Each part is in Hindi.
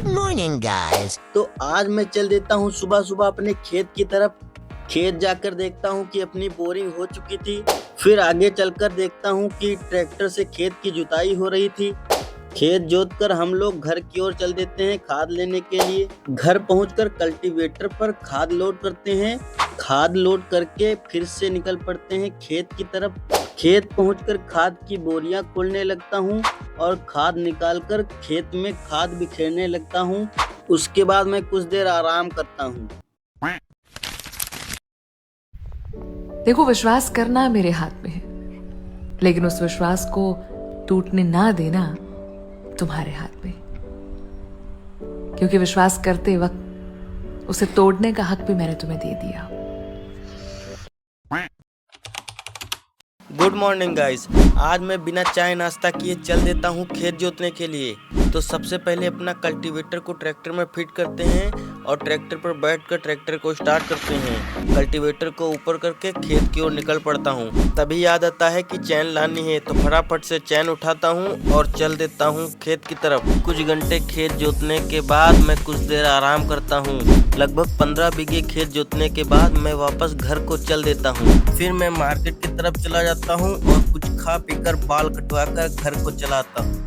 Good morning, guys. तो आज मैं चल देता हूँ सुबह सुबह अपने खेत की तरफ। खेत जाकर देखता हूँ कि अपनी बोरिंग हो चुकी थी। फिर आगे चलकर देखता हूँ कि ट्रैक्टर से खेत की जुताई हो रही थी। खेत जोतकर हम लोग घर की ओर चल देते हैं खाद लेने के लिए। घर पहुंचकर कल्टीवेटर पर खाद लोड करते हैं। खाद लोड करके फिर से निकल पड़ते हैं खेत की तरफ। खेत पहुंचकर खाद की बोरियां खोलने लगता हूं और खाद निकालकर खेत में खाद बिखेरने लगता हूं। उसके बाद मैं कुछ देर आराम करता हूं। देखो, विश्वास करना मेरे हाथ में है, लेकिन उस विश्वास को टूटने ना देना तुम्हारे हाथ में, क्योंकि विश्वास करते वक्त उसे तोड़ने का हक भी मैंने तुम्हें दे दिया। Good morning guys. आज मैं बिना चाय नाश्ता किए चल देता हूँ खेत जोतने के लिए। तो सबसे पहले अपना कल्टीवेटर को ट्रैक्टर में फिट करते हैं और ट्रैक्टर पर बैठकर ट्रैक्टर को स्टार्ट करते हैं। कल्टीवेटर को ऊपर करके खेत की ओर निकल पड़ता हूँ। तभी याद आता है कि चैन लानी है, तो फटाफट से चैन उठाता हूँ और चल देता हूँ खेत की तरफ। कुछ घंटे खेत जोतने के बाद मैं कुछ देर आराम करता हूँ। लगभग 15 बीघे खेत जोतने के बाद मैं वापस घर को चल देता हूँ। फिर मैं मार्केट की तरफ चला जाता हूँ और कुछ खा पीकर बाल कटवाकर घर को चला आता हूँ।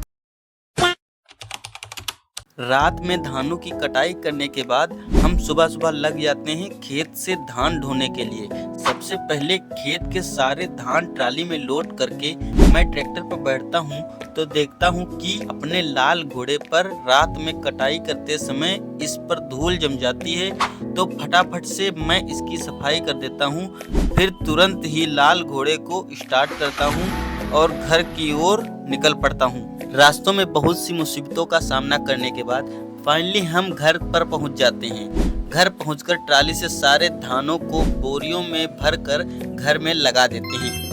रात में धानों की कटाई करने के बाद हम सुबह सुबह लग जाते हैं खेत से धान ढोने के लिए। सबसे पहले खेत के सारे धान ट्राली में लोड करके मैं ट्रैक्टर पर बैठता हूँ तो देखता हूँ कि अपने लाल घोड़े पर रात में कटाई करते समय इस पर धूल जम जाती है, तो फटाफट से मैं इसकी सफाई कर देता हूँ। फिर तुरंत ही लाल घोड़े को स्टार्ट करता हूँ और घर की ओर निकल पड़ता हूँ। रास्तों में बहुत सी मुसीबतों का सामना करने के बाद फाइनली हम घर पर पहुंच जाते हैं। घर पहुंचकर ट्राली से सारे धानों को बोरियों में भरकर घर में लगा देते हैं।